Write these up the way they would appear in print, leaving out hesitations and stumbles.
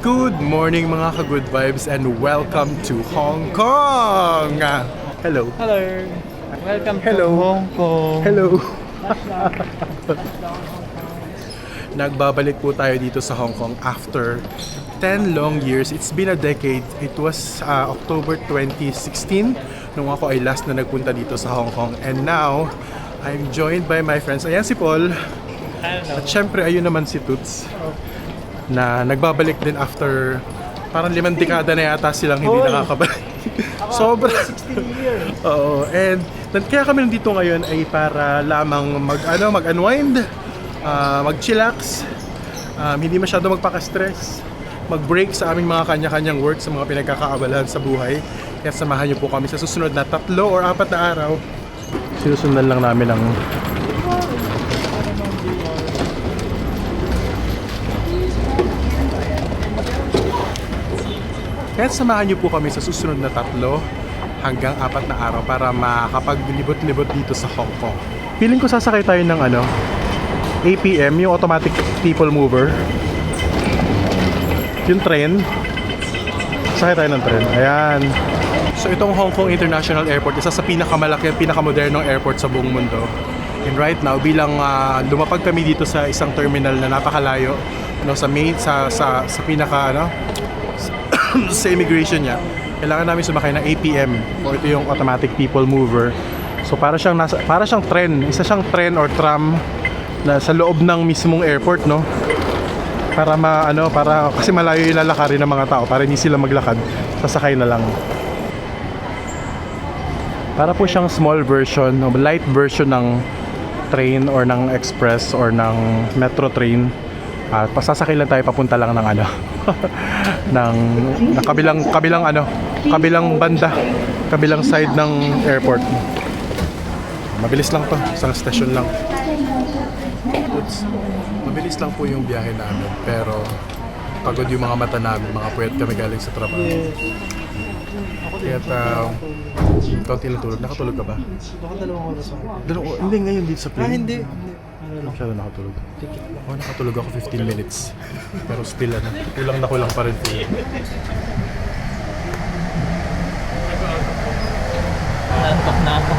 Good morning mga ka-good vibes and welcome to Hong Kong! Hello. Hello. Welcome Hello. to Hong Kong. Hello. Nagbabalik po tayo dito sa Hong Kong after 10 long years. It's been a decade. It was October 2016 nung ako ay last na nagpunta dito sa Hong Kong. And now, I'm joined by my friends. Ayan si Paul. Hello. At syempre, ayun naman si Toots. Na nagbabalik din after parang 5 dekada na yata silang hindi nakakabalik. Sobra. 60 years. Oo. And kaya kami nandito ngayon ay para lamang mag-unwind, mag-chillax, hindi masyado magpaka-stress, mag-break sa aming mga kanya-kanyang work sa mga pinagkakaabalahan sa buhay. Kaya samahan niyo po kami sa susunod na 3 or 4 na araw. Sinusundan lang namin ang Kaya samahan niyo po kami sa susunod na 3 hanggang 4 na araw para makapaglibot-libot dito sa Hong Kong. Feeling ko sasakay tayo ng APM, yung automatic people mover. Yung train. Sakay tayo ng train. Ayan. So itong Hong Kong International Airport, isa sa pinakamalaki at pinakamodernong airport sa buong mundo. And right now, bilang lumapag kami dito sa isang terminal na napakalayo, sa main, sa pinaka, sa immigration niya, kailangan namin sumakay ng APM o ito yung automatic people mover. So para siyang tren, isa siyang tren or tram na sa loob ng mismong airport, no? Para kasi malayo yung lalakarin ng mga tao, para hindi sila maglakad, sasakay na lang. Para po siyang small version, light version ng train or ng express or ng metro train. Pasasakay lang tayo, papunta lang ng ng kabilang banda, kabilang side ng airport. Mabilis lang to, isang station lang. Mabilis lang po yung biyahe namin, pero pagod yung mga mata namin, mga puyat kami galing sa trabaho. Kaya kaunti lang tulog. Nakatulog ka ba? Nakadalawang oras ako. Hindi, ngayon dito sa plane. Hindi. Masyado nakatulog. Nakatulog ako 15 minutes. Pero still kulang pa rin po. Nantok na ako.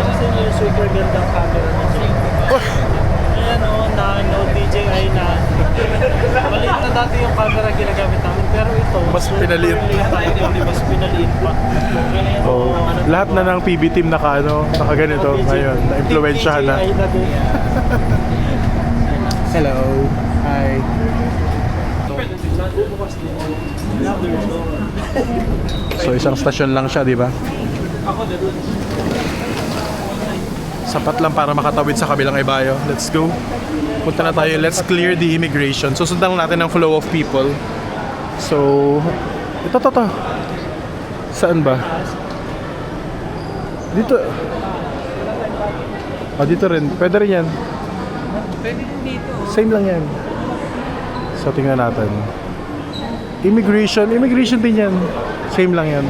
Kasi yung super gandang camera niya. Ayan o, DJI na. Maliit na dati yung camera ginagamit namin. Pero ito, Mas pinaliit. Mas pinaliit pa. Lahat na ng PB team nakaganito ngayon. Na-influensyahan na. DJI na din. Hello. Hi. So isang stasyon lang siya, di ba? Sapat lang para makatawid sa kabilang ibayo. Let's go. Punta na tayo. Let's clear the immigration. Susundan natin ang flow of people. So, ito. Saan ba? Dito. Dito rin. Pwede rin yan. Pwede din dito. Same lang yan. So, tingnan natin. Immigration din yan. Same lang yan.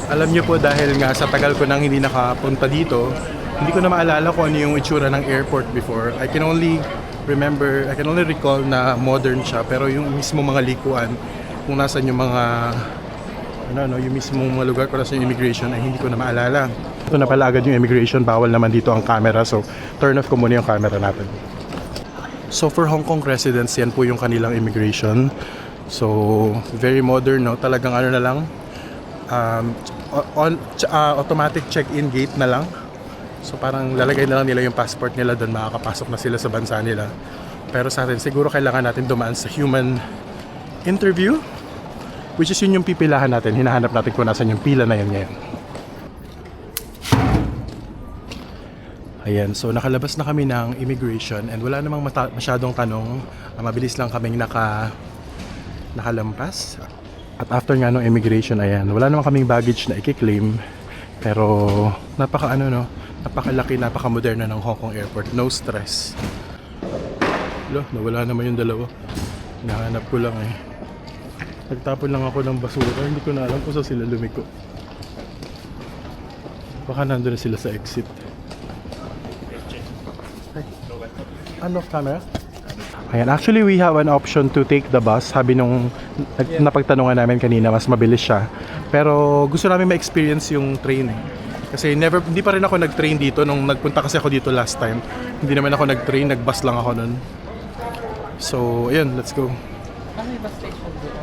Alam niyo po, dahil nga sa tagal ko nang hindi nakapunta dito, hindi ko na maalala kung ano yung itsura ng airport before. I can only recall na modern siya, pero yung mismo mga likuan, kung nasan yung mga yung mismo mga lugar kung nasan yung immigration ay hindi ko na maalala. Ito na pala agad yung immigration, bawal naman dito ang camera, so turn off ko muna yung camera natin. So for Hong Kong residents, yan po yung kanilang immigration. So very modern, no? Talagang na lang, automatic check-in gate na lang. So parang lalagay na lang nila yung passport nila doon, makakapasok na sila sa bansa nila. Pero sa atin, siguro kailangan natin dumaan sa human interview, which is yun yung pipilahan natin. Hinahanap natin kung nasan yung pila na yun ngayon. Ayan, so nakalabas na kami ng immigration and wala namang masyadong tanong. Mabilis lang kaming nakalampas. At after nga nung immigration, ayan, wala naman kaming baggage na i-claim. Pero napakalaki, napakamoderno ng Hong Kong Airport. No stress. Nawala naman yung dalawa. Hinahanap ko lang eh. Nagtapon lang ako ng basura. Hindi ko na alam kung saan sila lumiko. Baka nandun na sila sa exit. Ano camera? Ayan, actually we have an option to take the bus. Sabi nung napagtanungan namin kanina, mas mabilis siya. Pero gusto namin ma-experience yung train eh. Kasi hindi pa rin ako nag-train dito nung nagpunta kasi ako dito last time. Hindi naman ako nag-train, nag-bus lang ako nun. So, ayun, let's go. Ano yung bus station doon?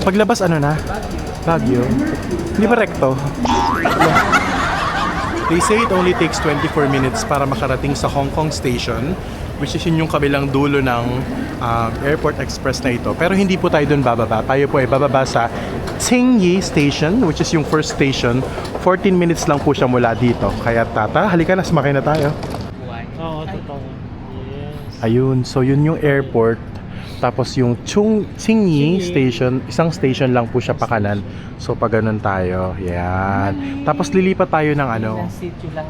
Paglabas ano na? Baguio. Hindi ba rekto? They say it only takes 24 minutes para makarating sa Hong Kong Station, which is yun yung kabilang dulo ng Airport Express na ito. Pero hindi po tayo doon bababa. Tayo po ay bababa sa Tsingyi Station, which is yung first station. 14 minutes lang po siya mula dito. Kaya tata, halika na, sumakay na tayo. Oo, totoo. Yes. Ayun, so yun yung airport. Tapos yung Tsingyi Station, isang station lang po siya pa kanan. So pag ganun tayo, yan. Tapos lilipat tayo ng ano,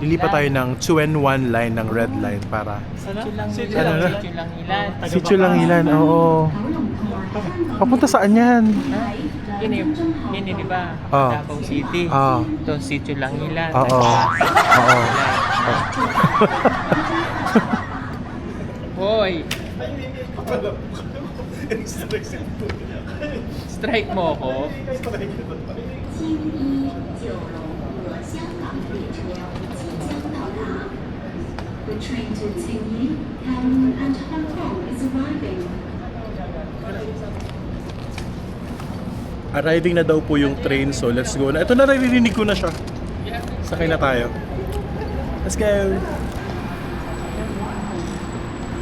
lilipat tayo ng Tsuen Wan line, ng red line para Sana? Sitio Ano na? lang ilan. Sitio lang ilan, oo. Papunta saan yan? Yun di ba? Oh. Davao City. Ah, Ito, sitio lang ilan. oo. Oo. Hoy! Strike mo ako. The train to Tsingyi and Hong Kong is arriving. Arriving na daw po yung train, so let's go na. Ito na, naririnig ko na siya. Sakay na tayo. Let's go.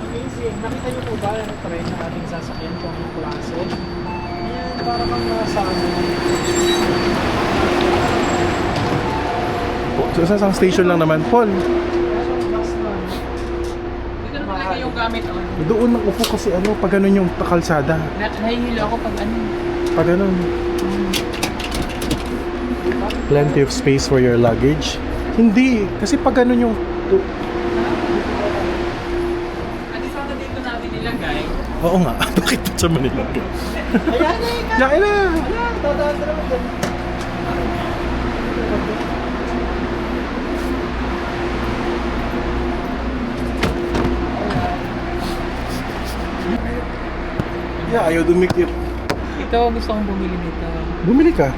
Amazing. Nakita niyo po ba yung train na ating sasakyan kung yung klase? Ayan, para kang nasa ano. So sa isang station lang naman, Paul. Bus na. Dito na talaga yung gamit on. Doon ako po kasi ano, pag ganun yung kalsada. Nahihilo ako pag ano. Pag ganun. Plenty of space for your luggage. Hindi, kasi pag ganun yung... Ano sana dito natin nilagay? Oo nga, bakit sa Manila? Ayan na! Yakin na! Ayan! Dadaan na naman dyan. Yeah, ayaw dumikit. Ito, gusto kong bumili nito. Bumili ka?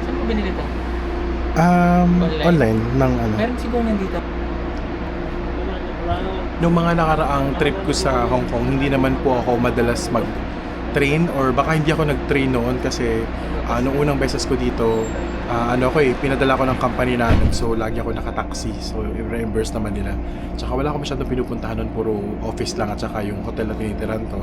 Saan mo binili ito? Online ng ano. Meron siguro nandito. Nung mga nakaraang trip ko sa Hong Kong, hindi naman po ako madalas mag-train or baka hindi ako nag-train noon kasi nung unang beses ko dito, pinadala ko ng company namin, so lagi ako nakataxi, so i-reimburse naman nila. Tsaka wala ako masyadong pinupuntahan noon, puro office lang at saka yung hotel na tinitiran ko.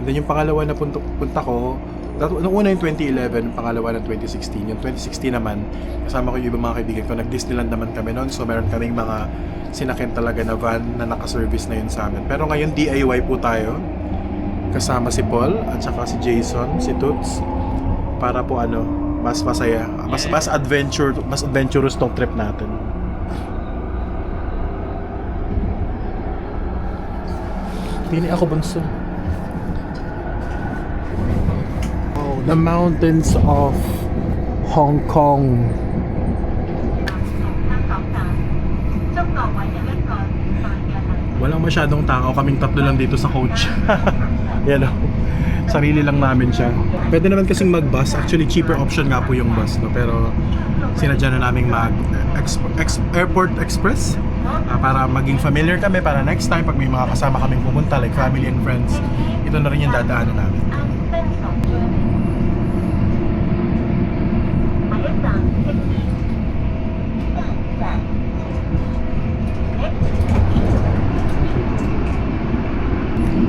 And then yung pangalawa na punta ko, nung una yung 2011, yung pangalawa ng 2016. Yung 2016 naman, kasama ko yung ibang mga kaibigan ko, nag-Disneyland naman kami noon, so meron kaming mga sinakyan talaga na van na naka-service na yun sa amin. Pero ngayon DIY po tayo, kasama si Paul at saka si Jason, si Toots, para po mas masaya, mas adventurous tong trip natin. Pili ako bunso. Oh, the mountains of Hong Kong. Walang masyadong tao, kaming tatlo lang dito sa coach. Yan o. Sarili lang namin siya. Pwede naman kasing mag-bus. Actually, cheaper option nga po yung bus, no? Pero sinadya na naming Airport Express para maging familiar kami para next time pag may mga kasama kaming pumunta like family and friends, ito na rin yung dadaanan namin.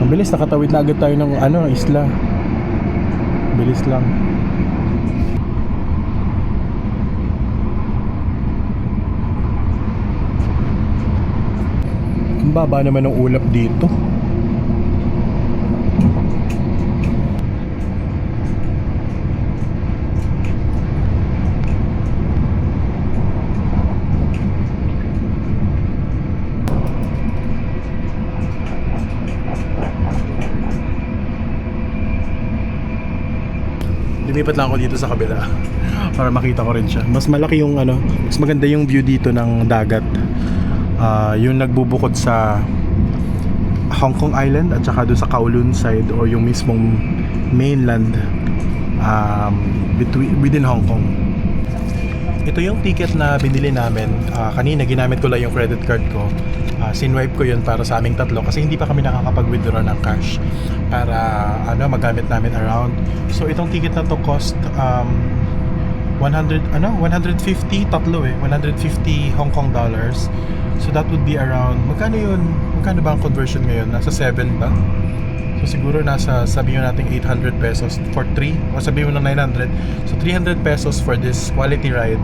Ang bilis, nakatawid na agad tayo ng isla. Bilis lang. Ang baba naman ng ulap dito. Lumipat lang ako dito sa kabila para makita ko rin siya. Mas malaki yung ano, mas maganda yung view dito ng dagat. Yung nagbubukod sa Hong Kong Island at saka doon sa Kowloon side or yung mismong mainland within Hong Kong. Ito yung ticket na binili namin. Kanina ginamit ko lang yung credit card ko. Sinwipe ko yun para sa aming tatlo kasi hindi pa kami nakakapag-withdraw ng cash para magamit namin around. So itong ticket na to cost 150 tatlo 150 Hong Kong dollars. So that would be around, magkano yun? Magkano ba ang conversion ngayon? Nasa 7 ba? So siguro nasa, sabihin natin 800 pesos for 3 o sabihin mo ng 900. So 300 pesos for this quality ride.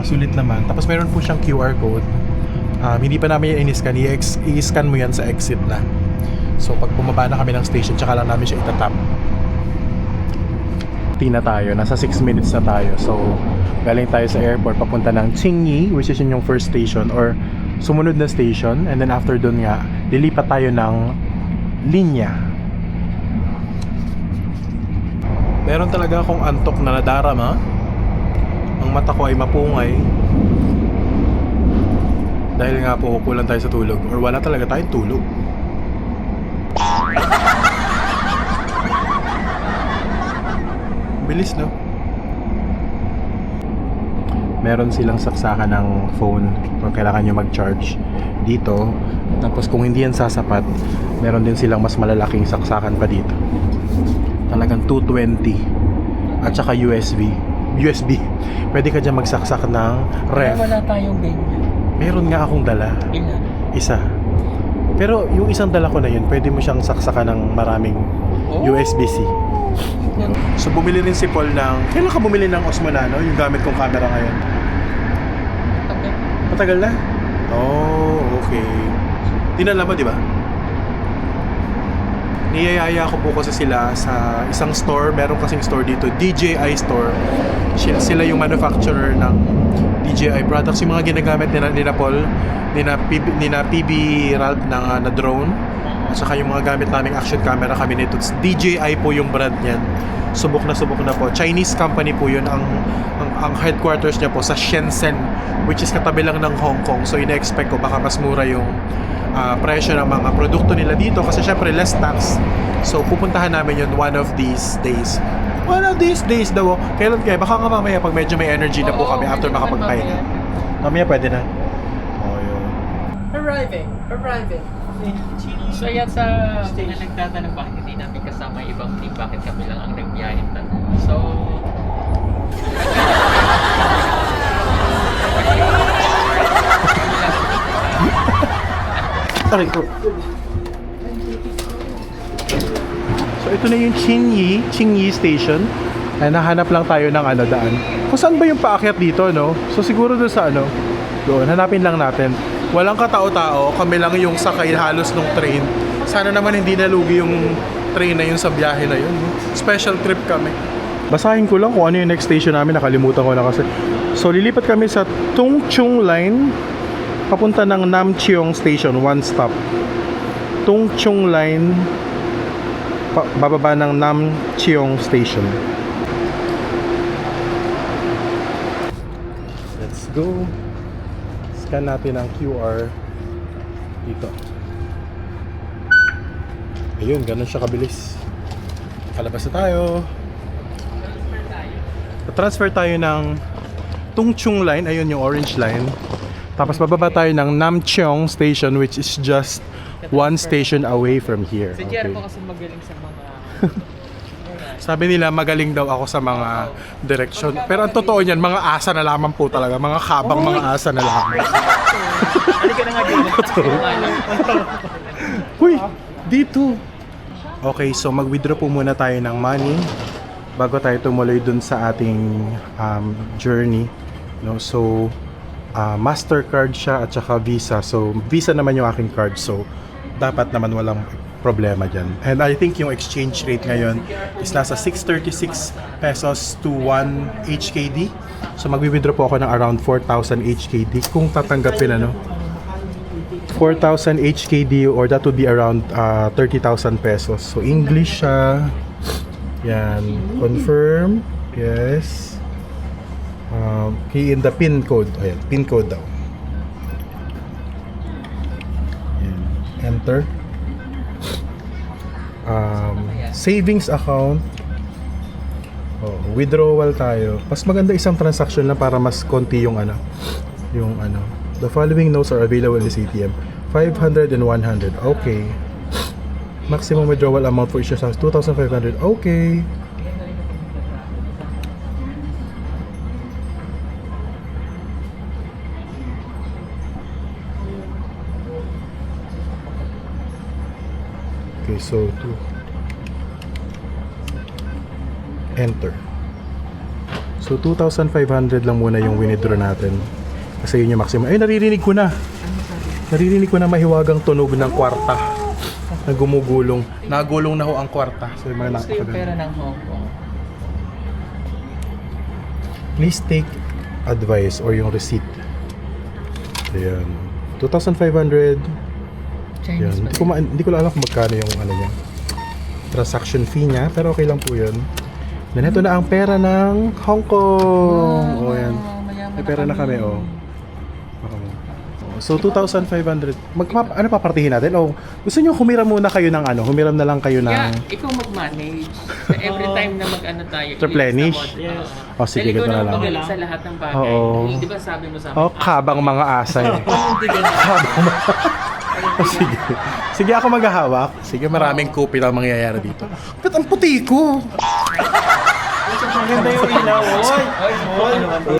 Sulit naman. Tapos meron po siyang QR code. Hindi pa namin yan in-scan. I-scan mo yan sa exit na. So pag bumaba na kami ng station, tsaka lang namin siya itatap. Na tayo. Nasa 6 minutes na tayo. So galing tayo sa airport papunta ng Qingyi, which is yung first station or sumunod na station. And then after dun nga, lilipat tayo ng linya. Meron talaga akong antok na nadarama. Ang mata ko ay mapungay. Dahil nga po kulang tayo sa tulog or wala talaga tayong tulog. Bilis, no? Meron silang saksakan ng phone kung kailangan nyo mag-charge dito. Tapos kung hindi yan sasapat, meron din silang mas malalaking saksakan pa dito. Talagang 220 at saka USB. Pwede ka dyan magsaksak ng ref. Wala tayong ganyan. Meron nga akong dala. Ilan? Isa. Pero yung isang dala ko na yun, pwede mo siyang saksakan ng maraming USB-C. So bumili rin si Paul ng, kailan ka bumili ng Osmo Nano? Yung gamit kong camera ngayon. Matagal na? Oh, okay. Dinala mo, di ba? Niyayaya ko po kasi sila sa isang store. Meron kasing store dito, DJI Store. Sila yung manufacturer ng DJI products. Yung mga ginagamit nila Paul, nina PB Ralph na drone. At saka yung mga gamit naming action camera kami nito. DJI po yung brand niyan. Subok na po. Chinese company po yun. Ang headquarters niya po sa Shenzhen, which is katabi lang ng Hong Kong. So ina-expect ko baka mas mura yung presyo ng mga produkto nila dito kasi syempre less tax. So pupuntahan namin yun one of these days. One of these days daw. Kailan kaya? Baka nga mamaya pag medyo may energy na po kami after makapagpahinga. Mamaya pwede na. Oh, yun. Arriving. So yan sa mga nagtatanong bakit hindi namin kasama yung ibang team, bakit kami lang ang nagbiyahin na. So Aray ko. So ito na yung Qingyi Station. Ay nahanap lang tayo ng daan. Kung saan ba yung paakyat dito, no? So siguro doon sa doon, hanapin lang natin. Walang katao-tao, kami lang yung sakay halos ng train. Sana naman hindi nalugi yung train na yun sa biyahe na yun. Special trip kami. Basahin ko lang kung ano yung next station namin, nakalimutan ko na kasi. So lilipat kami sa Tung Chung Line papunta ng Nam Cheong Station, one stop. Tung Chung Line bababa ng Nam Cheong Station. Let's go. Scan natin ang QR dito. Ayun, ganun siya kabilis. Kalabas na tayo. Transfer tayo ng Tung Chung Line, ayun yung orange line. Tapos bababa tayo ng Nam Cheong Station, which is just one station away from here. si Jer po kasi magaling sa mga Sabi nila magaling daw ako sa mga direksyon. Pero ang totoo niyan, mga asa na lamang po talaga. Mga kabang mga asa na lamang. halika na nga dito. Uy, dito. Okay, so mag-withdraw po muna tayo ng money bago tayo tumuloy dun sa ating journey. No? So, Mastercard siya at saka Visa. So, Visa naman yung aking card. So, dapat naman walang problema dyan. And I think yung exchange rate ngayon is nasa 636 pesos to 1 HKD. So, mag-withdraw po ako ng around 4,000 HKD kung tatanggapin 4,000 HKD or that would be around 30,000 pesos. So, English siya. Yan. Confirm. Yes. Key in the pin code. Ayan, pin code daw. Yan. Enter. Savings account. Withdrawal tayo. Mas maganda isang transaction lang para mas konti yung ano. The following notes are available in this ATM. 500 and 100. Okay. Maximum withdrawal amount for each is 2,500. Okay. Okay, so enter. So 2,500 lang muna yung winidraw natin. Kasi yun yung maximum. Ay, naririnig ko na. Naririnig ko na mahiwagang tunog ng kwarta na gumugulong. Nagulong na ho ang kwarta. So yung mga Gusto yung pera ng Hong Kong. Please take advice or yung receipt. Ayan. 2,500. Chinese Yan. ba? Hindi ko alam kung magkano yung ano niya. Transaction fee niya, pero okay lang po yun. Then ito na ang pera ng Hong Kong. Yan. May pera na kami, So 2,500. Ano papartihin natin? Gusto niyo humiram muna kayo ng ano? Humiram na lang kayo ng Yeah, ikaw mag-manage. Sa every time na mag-ano tayo. Replenish? Yes. Sige, ganito na lang. Sa lahat ng bagay. Oo. Di ba sabi mo sa amin? Kabang mga asa eh. Hindi ganun. Sige. Sige, ako maghahawak. Sige, maraming copy lang mangyayari dito. Ba't ang puti ko? Maganda yung ilaw.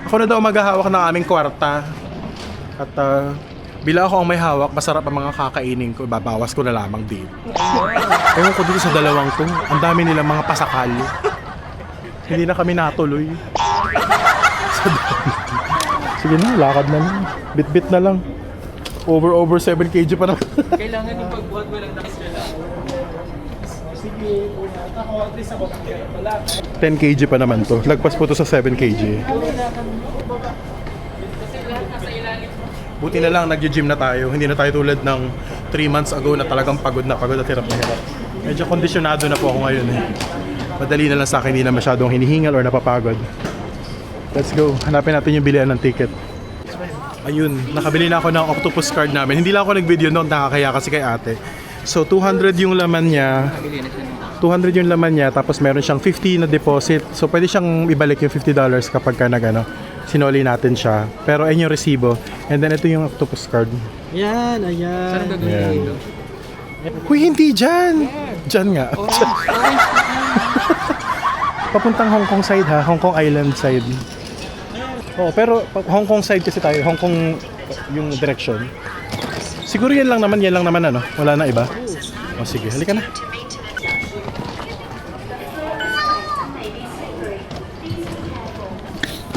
Ako na daw maghahawak ng aming kwarta. At bila ako ang may hawak, masarap ang mga kakainin ko. Babawas ko na lamang din. Ewan ko dito sa dalawang to. Ang dami nilang mga pasakal. Hindi na kami natuloy. Sige na, lakad na lang. Bit-bit na lang. Over 7 kg pa na. Kailangan yung pagbuhat mo lang nakasala. Sige, ako at least ako pala. 10 kg pa naman to. Lagpas po to sa 7 kg. Kasi lahat nasa ilalim mo. Buti na lang nag-gym na tayo. Hindi na tayo tulad ng 3 months ago na talagang pagod at hirap na hirap. Medyo kondisyonado na po ako ngayon eh. Madali na lang sa akin, hindi na masyadong hinihingal or napapagod. Let's go. Hanapin natin yung bilihan ng ticket. Ayun, nakabili na ako ng octopus card namin. Hindi lang ako nag-video noon, nakakaya kasi kay ate. So 200 yung laman niya. 200 yung laman niya, tapos meron siyang 50 na deposit. So pwede siyang ibalik yung $50 kapag ka sinoli natin siya. Pero ayun yung resibo. And then ito yung octopus card. Yan, Saan ayan. gagawin dito? Uy, hindi dyan! Dyan nga. Papuntang Hong Kong side ha, Hong Kong Island side. Pero Hong Kong side kasi tayo, Hong Kong yung direction. Siguro yan lang naman ano, wala na iba. Sige, halika na.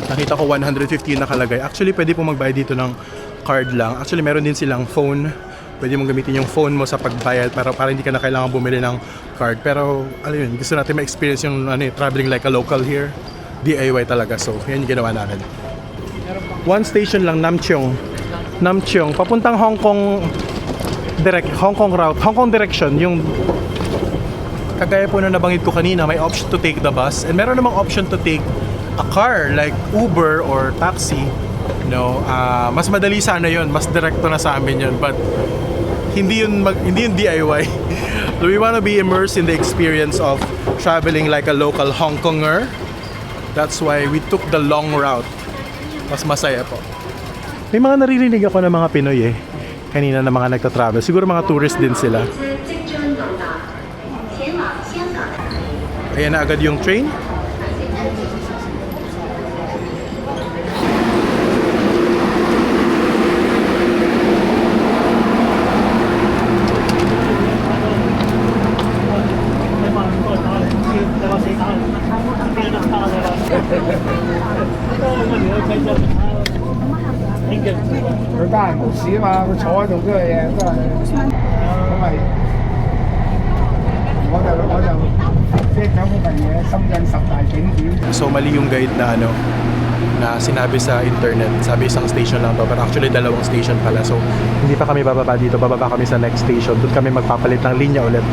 Nakita ko 150 yung nakalagay. Actually, pwede po magbayad dito ng card lang. Actually, meron din silang phone. Pwede mong gamitin yung phone mo sa pagbayad para hindi ka na kailangan bumili ng card. Pero, yun, gusto natin ma-experience yung traveling like a local here. DIY talaga. So, yan yung ginawa natin. One station lang, Namcheong. Papuntang Hong Kong Hong Kong route, Hong Kong direction. Yung kagaya po na nabanggit ko kanina, may option to take the bus. And meron namang option to take a car like Uber or taxi. Mas madali sana yun, mas direkto na sa amin yun. But hindi yun DIY. We want to be immersed in the experience of traveling like a local Hong Konger. That's why we took the long route. Mas masaya po. May mga naririnig ako ng mga Pinoy kanina na mga nagta-travel. Siguro mga tourist din sila. Ayan na agad yung train.佢得閒無事啊嘛，佢坐喺度都係嘢，都係咁咪我就即係講嗰樣嘢，深圳10大景點。 So mali yung guide na sinabi sa internet. Sabi isang station lang to, but actually dalawang station pala. So hindi pa kami bababa dito, bababa kami sa next station. Doon kami magpapalit ng linya ulit.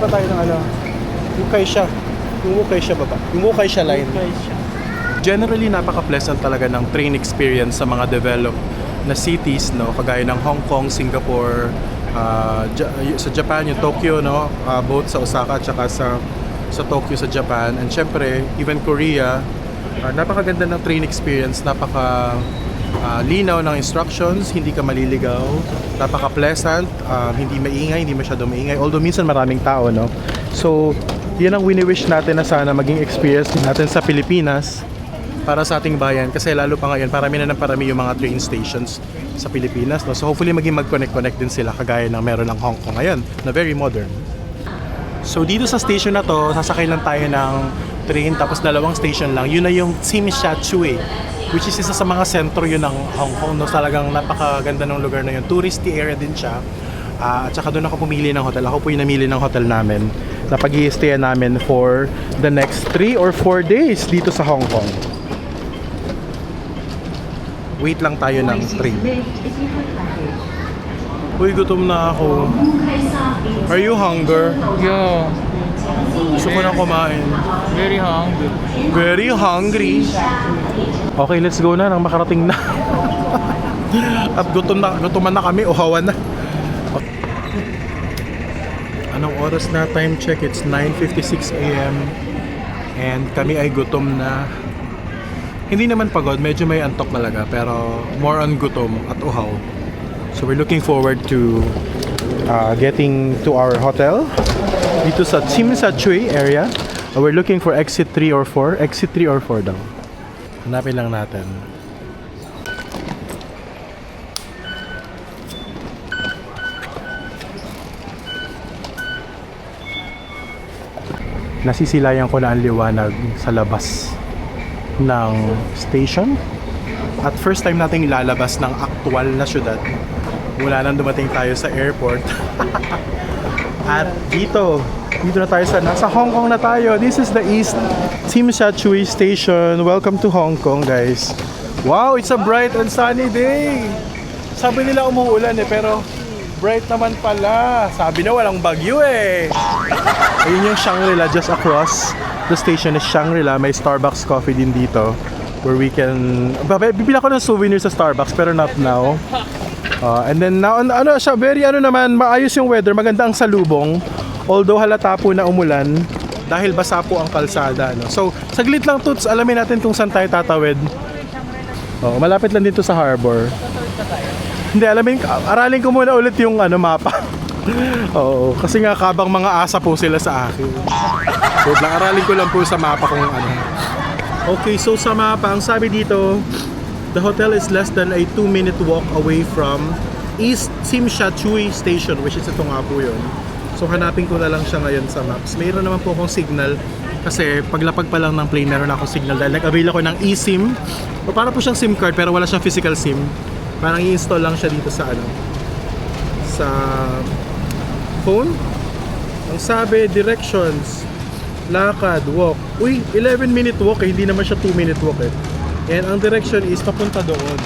pa tayo ng ano, Wukai siya. Yung Wukai siya baba. Yung Wukai siya line. Okay siya. Generally, napaka-pleasant talaga ng train experience sa mga developed na cities, no? Kagaya ng Hong Kong, Singapore, sa Japan, yung Tokyo, no? Both sa Osaka at saka sa Tokyo sa Japan. And syempre, even Korea, napakaganda ng train experience, linaw ng instructions, hindi ka maliligaw, napaka-pleasant, hindi maingay, hindi masyadong maingay, although minsan maraming tao, no? So, yan ang wini-wish natin na sana maging experience natin sa Pilipinas para sa ating bayan, kasi lalo pa ngayon, parami na ng parami yung mga train stations sa Pilipinas, no? So hopefully maging mag-connect din sila kagaya ng meron ng Hong Kong ngayon, na very modern. So dito sa station na to, sasakay lang tayo ng train, tapos dalawang station lang. Yun na yung Tsim Sha Tsui, which is isa sa mga sentro yun ng Hong Kong, no? Talagang napakaganda ng lugar na yun. Touristy area din siya. At saka doon ako pumili ng hotel. Ako po yung namili ng hotel namin na pag-i-stayan namin for the next 3 or 4 days dito sa Hong Kong. Wait lang tayo ng train. Uy, gutom na ako. Are you hungry? Yeah, Gusto ko na kumain. very hungry. Very hungry. Okay, let's go na nang makarating na. At gutuman na kami, uhawan na. Anong oras na? Time check, it's 9:56 AM. And kami ay gutom na. Hindi naman pagod, medyo may antok talaga, pero more on gutom at uhaw. So we're looking forward to getting to our hotel dito sa Tsim Sha Tsui area. We're looking for exit 3 or 4. Exit 3 or 4 daw. Hanapin lang natin. Nasisilayan ko na ang liwanag sa labas ng station. At first time nating lalabas ng aktual na syudad mula nang dumating tayo sa airport. At dito na tayo nasa Hong Kong na tayo. This is the East Tsim Sha Tsui Station. Welcome to Hong Kong, guys. Wow, it's a bright and sunny day. Sabi nila umuulan pero bright naman pala. Sabi na walang bagyo Ayun yung Shangri-La just across the station is Shangri-La. May Starbucks coffee din dito where we can... Bibili ako ng souvenir sa Starbucks pero not now. And then now, very naman, maayos yung weather, maganda ang salubong. Although halata po na umulan dahil basa po ang kalsada. No? So, saglit lang Toots, alamin natin kung saan tayo tatawid. Malapit lang dito sa harbor. Hindi, aralin ko muna ulit yung mapa. Oo, kasi nga kabang mga asa po sila sa akin. So, aralin ko lang po sa mapa kung ano. Okay, so sa mapa, ang sabi dito, the hotel is less than a 2-minute walk away from East Tsim Sha Tsui Station, which is ito nga po yun. So hanapin ko na lang siya ngayon sa maps. Mayroon naman po akong signal kasi paglapag pa lang ng plane meron akong signal dahil nag-avail ako ng eSIM. O para po siyang SIM card pero wala siyang physical SIM. Parang i-install lang siya dito sa sa phone. Ang sabi, directions, lakad, walk. Uy, 11-minute walk hindi naman siya 2-minute walk And ang direction is papunta doon.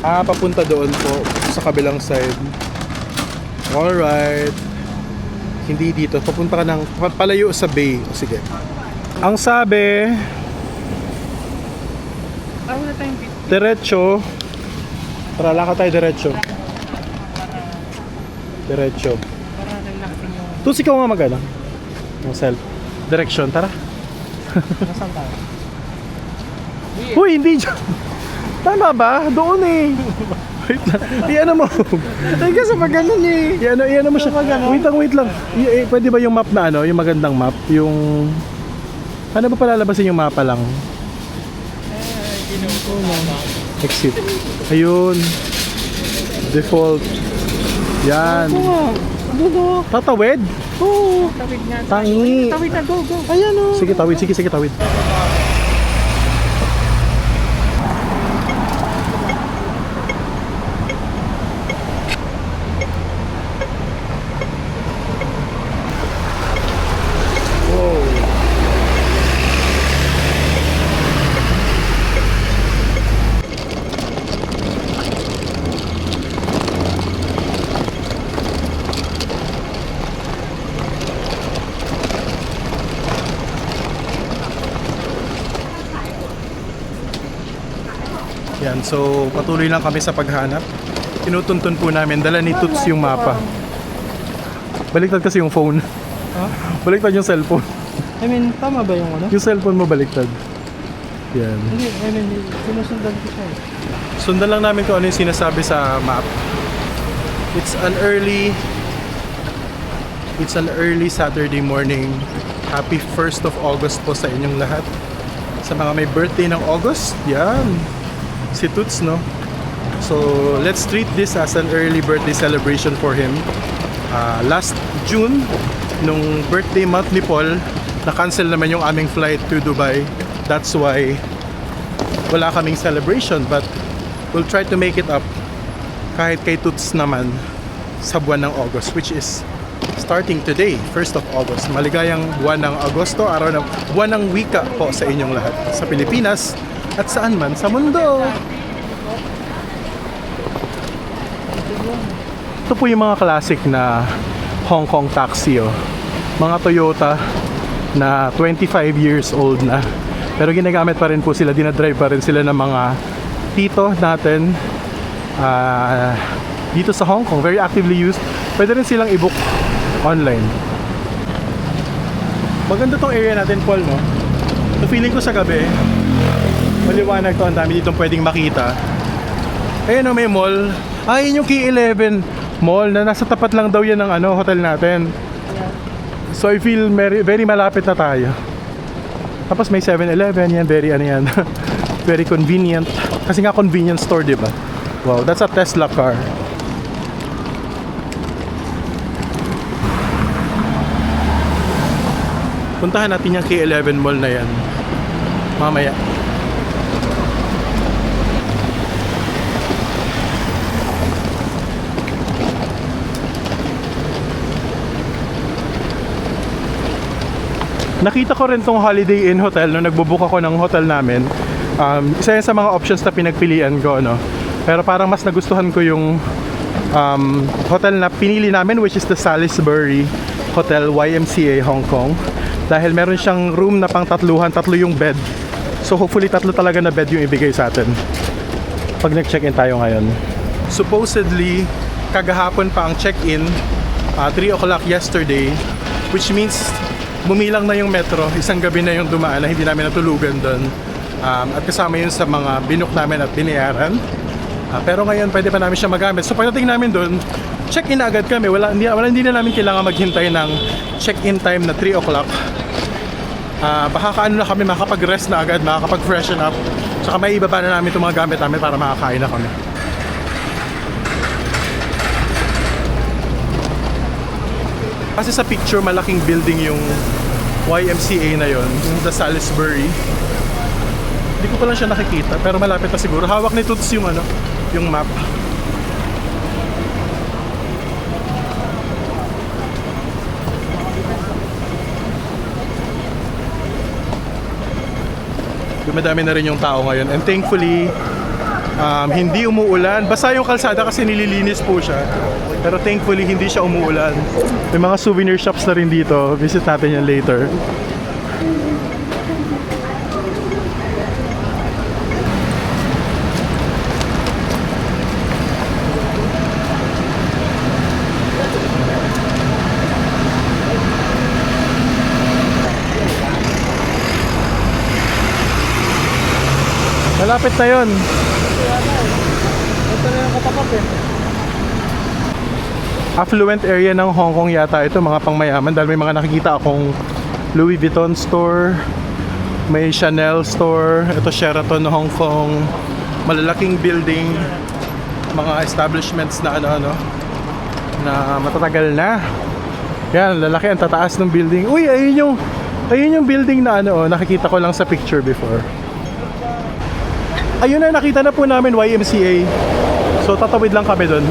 Papunta doon po sa kabilang side. Alright. Hindi dito. Papunta ka ng palayo sa bay. Sige. Ang sabi, diretso. Tara, lakad tayo diretso. Diretso. Doon ikaw nga magana. Ang self. Direction, tara. Nasaan tayo? Uy, hindi dyan. Tama ba? Doon Wait lang. Iyan mo. Ay, kasi pag ganun Iyan mo siya. Wait lang. Pwede ba yung map na yung magandang map? Yung... Ano ba palalabasin yung mapa lang? Exit. Ayun. Default. Yan. Tatawid? Oo. Tawid nga. Tangi. Tawid na, go. Ayan Sige, tawid. Sige, tawid. Yan, so patuloy lang kami sa paghanap. Tinutuntun po namin, dala ni Toots yung mapa. Baliktad kasi yung phone. Ha? Baliktad yung cellphone. I mean, tama ba yung ano? Yung cellphone mo baliktad. Yan. Hindi, I mean, sinusundan ko siya. Sundan lang namin kung ano yung sinasabi sa map. It's an early Saturday morning. Happy 1st of August po sa inyong lahat. Sa mga may birthday ng August, yan. Si Toots, no? So, let's treat this as an early birthday celebration for him. Last June, nung birthday month ni Paul, na-cancel naman yung aming flight to Dubai. That's why wala kaming celebration. But we'll try to make it up kahit kay Toots naman sa buwan ng August, which is starting today, 1st of August. Maligayang buwan ng Agosto, buwan ng wika po sa inyong lahat. Sa Pilipinas at saan man sa mundo. Ito po yung mga classic na Hong Kong taxi, oh. Mga Toyota na 25 years old na. Pero ginagamit pa rin po sila, dinadrive pa rin sila ng mga tito natin dito sa Hong Kong. Very actively used. Pwede rin silang i-book online. Maganda tong area natin, Paul, no? So feeling ko sa gabi, maliwanag to, ang dami ditong pwedeng makita. Ayun, no, may mall. Yun yung K11 mall na nasa tapat lang daw yan ng hotel natin. So I feel very malapit na tayo. Tapos may 7-Eleven, yan, very very convenient. Kasi nga convenience store, di ba? Wow, that's a Tesla car. Puntahan natin yung K11 mall na yan mamaya. Nakita ko rin tong Holiday Inn Hotel nung nagbubook ako ng hotel namin. Isa yan sa mga options na pinagpilian ko, no? Pero parang mas nagustuhan ko yung hotel na pinili namin, which is the Salisbury Hotel YMCA Hong Kong. Dahil meron siyang room na pang tatlo yung bed. So hopefully tatlo talaga na bed yung ibigay sa atin pag nag-check-in tayo ngayon. Supposedly, kagahapon pa ang check-in, 3 o'clock yesterday, which means bumilang na yung metro, isang gabi na yung dumaan na hindi namin natulugan doon. At kasama yun sa mga binook namin at binayaran. Pero ngayon pwede pa namin siya magamit. So pagdating namin doon, check-in na agad kami. Hindi na namin kailangan maghintay ng check-in time na 3 o'clock. Baka na kami, makakapag-rest na agad, makakapag-freshen up. Saka may ibaba na namin itong mga gamit namin para makakain na kami. Kasi sa picture, malaking building yung YMCA na yon, yung the Salisbury. Hindi ko pa lang siya nakikita, pero malapit na siguro. Hawak ni Toots yung yung map. Dumadami na rin yung tao ngayon. And thankfully, hindi umuulan. Basta yung kalsada kasi nililinis po siya. Pero thankfully, hindi siya umuulan. May mga souvenir shops na rin dito. Visit natin yan later. Malapit na yun. Ito na yung katapat eh. Affluent area ng Hong Kong yata ito, mga pangmayaman, dahil may mga nakikita akong Louis Vuitton store, may Chanel store, ito Sheraton Hong Kong, malalaking building, mga establishments na na matatagal na. Yan, lalaki ang tataas ng building. Uy, ayun yung building na nakikita ko lang sa picture before. Ayun na, nakita na po namin YMCA. So tatawid lang kami doon.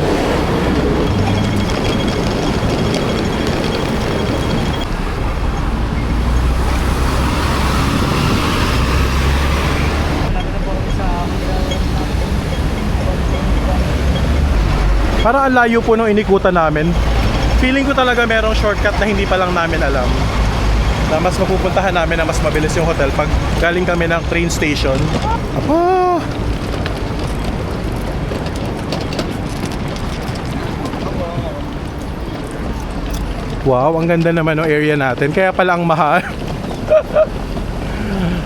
Parang ang layo po nung inikutan namin. Feeling ko talaga merong shortcut na hindi pa lang namin alam. Na mas mapupuntahan namin na mas mabilis yung hotel pag galing kami ng train station. Apo! Wow, ang ganda naman ng area natin. Kaya pala ang mahal.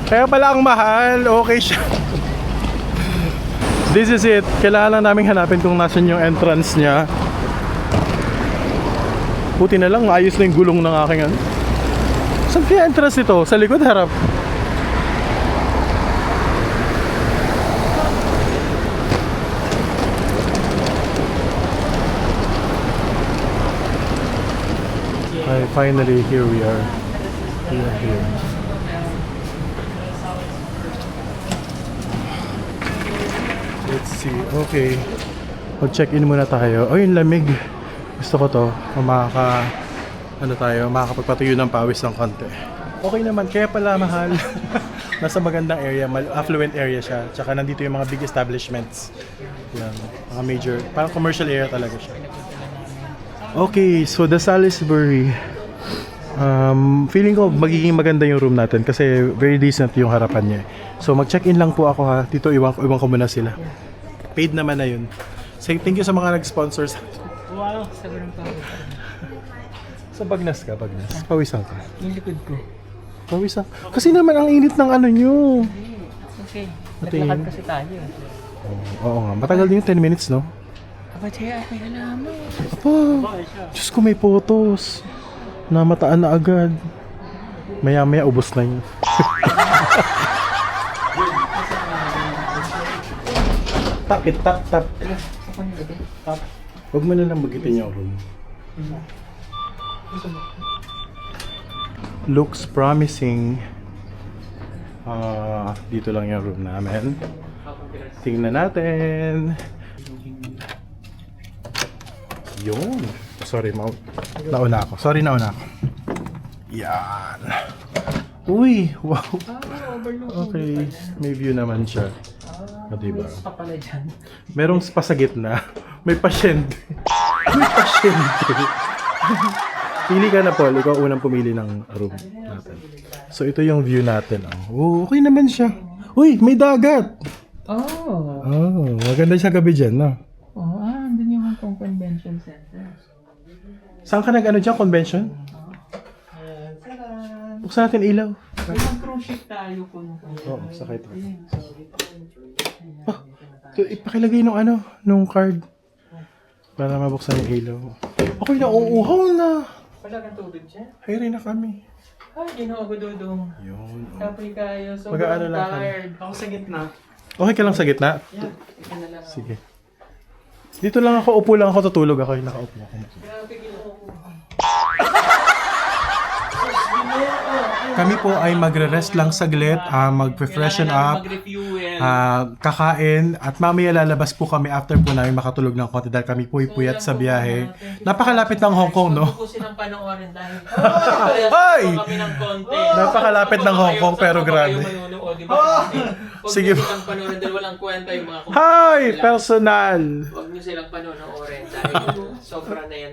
Kaya pala ang mahal. Okay siya. This is it. Kailangan lang namin hanapin kung nasan yung entrance niya. Buti na lang, ayos na yung gulong ng aking ano. Saan kaya entrance ito? Sa likod, harap. Ay, finally, here we are. We are here. Let's see. Okay. Mag-check-in muna tayo. Oh, yung lamig. Gusto ko to. Makakapagpatuyo ng pawis ng konti. Okay naman. Kaya pala mahal. Nasa magandang area. Affluent area siya. Tsaka nandito yung mga big establishments. Yan. Mga major. Parang commercial area talaga siya. Okay. So, the Salisbury. Feeling ko magiging maganda yung room natin kasi very decent yung harapan niya. So mag-check-in lang po ako ha. Dito iwan ko muna sila. Paid naman na yun. Say thank you sa mga nag-sponsor sa Wow, sobrang pawis. Sa Bagnas ka, Bagnas. Pawisan ka. Yung likod ko. Pawisan. Kasi naman ang init ng ano nyo. Okay, Matingin. naglakad kasi tayo. Oo nga. Matagal din yung 10 minutes, no? Aba, Jaya, may alam mo. Apa, Diyos ko may photos. Namataan na agad. Maya-maya ubos na yun. Tap it, tap, tap. Tap. Huwag mo na lang magitin yung room. Looks promising. Dito lang yung room namin. Tingnan natin. Yun. Sorry, nauna ako. Yan. Uy, wow. Okay, may view naman siya. Diba? Pa pala dyan. Merong spa sa gitna. May pasyente. May pasyente. Pili ka na, Paul. Ikaw unang pumili ng room natin. So, ito yung view natin. Oh, okay naman siya. Uy, may dagat. Oh. Oh, maganda siya gabi dyan, no? Oh, andun yung Hong Kong Convention Center. Saan ka nag-ano dyan? Convention? Buksan natin ilaw. May mag-cruise ship tayo kung Oo, sakay tayo. Ipakilagay nung nung card. Para mabuksan yung ilaw. Ako'y nauuhaw na. wala kang tubig dyan. Hayri na kami. Ay, ginawa ko dudong. Yun. Kapay kayo, Mag-aano sobrang lang kami. tired. Ako sa gitna. Okay ka lang sa gitna? Ika na lang. Sige. Dito lang ako, upo lang ako, tutulog ako. Nakaupo ako. Grabe, ginawa ko. Kami po ay magre-rest lang saglit, magpe-freshen up, Mag-refuel. kakain, at mamaya lalabas po kami after po namin makatulog ng konti dahil kami po puyat sa biyahe. Napakalapit ng Hong Kong, no? Gusto ng panoorin dahil Ay! kami ng konti. Napakalapit ng Hong Kong pero grabe. Sige Sige. Huwag niyo panoorin dahil walang kwenta yung mga Hi! Personal! Huwag niyo silang panoorin dahil sobra na yan.